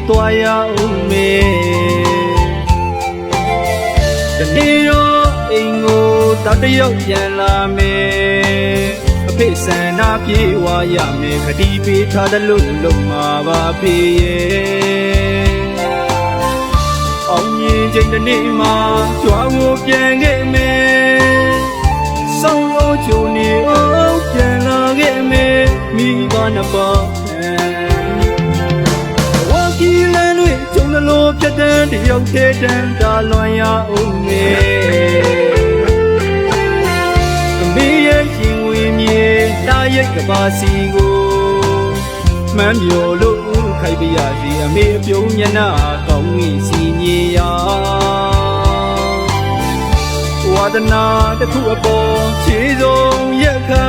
သွားရဦးမယ်တနေ့တော့အိမ်ကိုတောက်တရုတ်ပြန်လာမယ်အဖေဆန္ဒပြေဝရမယ်ခတိပေးထားတယ်လို့လုံမှာပါဖေရဲ့အောင်မြင်ချိန်တစ်နေ့မှာကြွားကိုပြန်ခဲ့မယ်ဆောင်းလို့ချုံနေအောင်ပြန်လာခဲ့မယ်မိဘနှစ်ပါးဝါကီလန်တွေကျုံလို့ပြတ်တဲ့တယောက်သေးတန်းတာလွန်ရအောင်မယ်မေးရဲ့ရင်ဝင်မြေတားရိတ်ကပါစီကိုမှန်းပြောလို့ခိုက်ပြရစီအမေအပြုံးမျက်နှာကောင်းကြီးစီမြေရာဝါဒနာတစ်ခုအပေါ်ခြေစုံရက်ခါ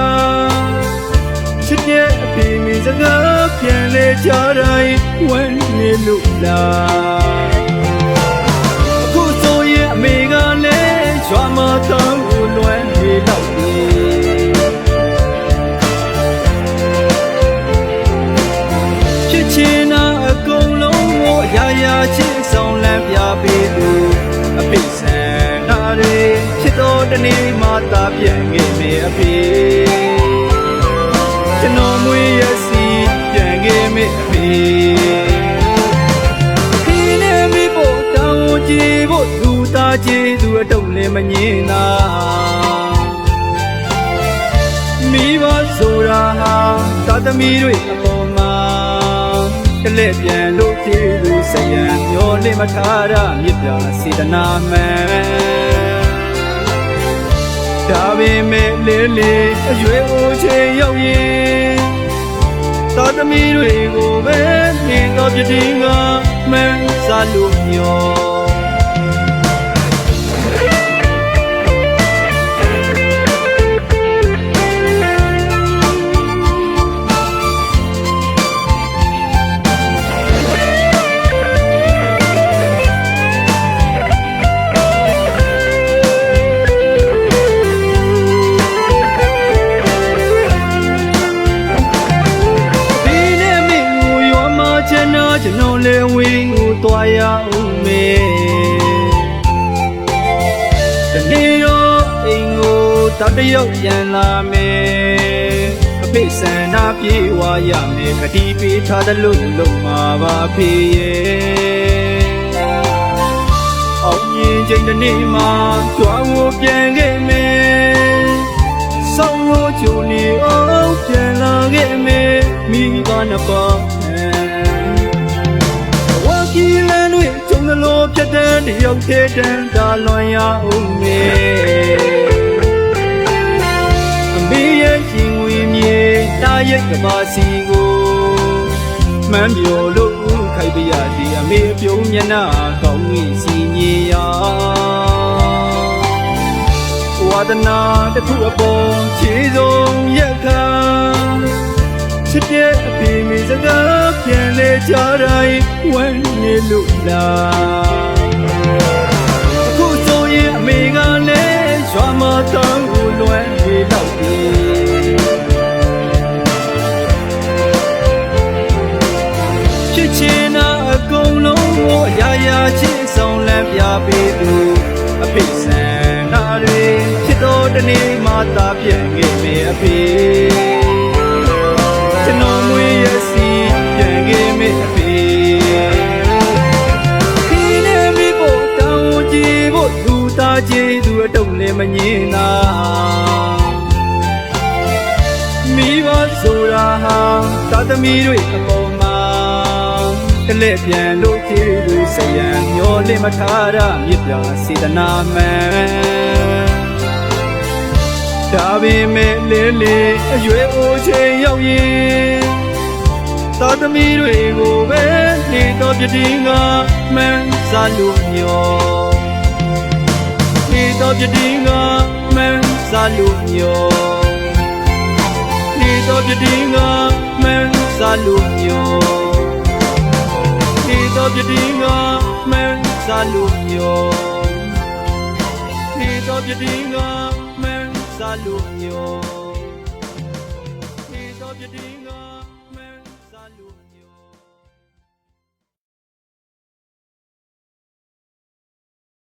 ချစ်တဲ့အဖေမိစကားပြန်လေကြတိုင်းဝမ်းနေလို့လားအခုဆိုရင်အမေကလည်းရွာမတောင်းကိုလွမ်းနေတော့ချစ်ဆောင်လမ်းပြပေးသူအဖေဆန္ဒတွေဖြစ်တော်တနေ့မှသာပြန်ခဲ့မယ်အဖေကျွန်တော်မွေးရစီပြန်ခဲ့မယ်အဖေဒီနေ့မိဖို့တောင်းကြည့်ဖို့သူသားကြည့်သူအတုံးလည်းမငင်းသာမိဘဆိုတာဟာသာသမီတွေအပေါ်မှာကလေးပြန်လို့ကျေးဇူးဆရံမျောလင့်မထားရမြစ်ပြစေတနာမှန်ဒါပေမဲ့လေးလေးအရွယ်အိုချေရောက်ရင်သာသမီတွေကိုပဲနေတော့ပြတင်းကမှန်းစားလို့မျောကျွန်တော်လည်းဝင်းကိုသွားရဦးမယ်တနေ့တော့အိမ်ကိုတောက်တရုတ်ပြန်လာမယ်အဖေဆန္ဒပြေဝရမယ်ခတိပေးထားတယ်လို့လုံမှာပါဖေရဲ့အောင်မြင်ချိန်တစ်နေ့မှာကြွားကိုပြန်ခဲ့မယ်ဆောင်းလို့ချုံနေအောင်ပြန်လာခဲ့မယ်မိဘနှစ်ပါးလို့ပြတ်တဲ့တယောက်သေးတန်းတာလွန်ရအောင်မယ်အမေရဲ့ရင်ဝင်မြေတားရိတ်ကပါစီကိုမှန်းပြောလို့ခိုက်ပြရစီအမေအပြုံးမျက်နှာကောင်းကြီးစီမြေရာဝါဒနာတစ်ခုအပေါ်ခြေစုံရက်ခါချစ်တဲ့အဖေမိစကားပြန်လေကြတိုင်းဝမ်းနေလို့လားအခုဆိုရင်အမေကလည်းရွာမတောင်းကိုလွမ်းနေတော့ဖြစ်ချင်တာအကုန်လုံးကိုအရာရာချစ်ဆောင်လမ်းပြပေးသူအဖေဆန္ဒတွေဖြစ်တော်တနေ့မှသာပြန်ခဲ့မယ်အဖေကျွန်တော်မွေးရစီပြန်ခဲ့မယ်အဖေဒီနေ့မိဖို့တောင်းကြည့်ဖို့သူသားကြည့်သူအတုံးလည်းမငင်းသာမိဘဆိုတာဟာသာသမီတွေအပေါ်မှာကလေးပြန်လို့ကျေးဇူးဆရံမျောလင့်မထားရမြစ်ပြစေတနာမှန်ဒါပေမဲ့လေးလေးအရွယ်အိုချေရောက်ရင်သာသမီတွေကိုပဲနေတော့ပြတင်းကမှန်းစားလို့မျောနေတော့ပြတင်းကမှန်းစားလို့မျောနေတော့ပြတင်းကမှန်းစားလို့မျောနေတော့ပြတင်းကမှန်းစားလို့မျောနေတော့ပြတင်းကSaluño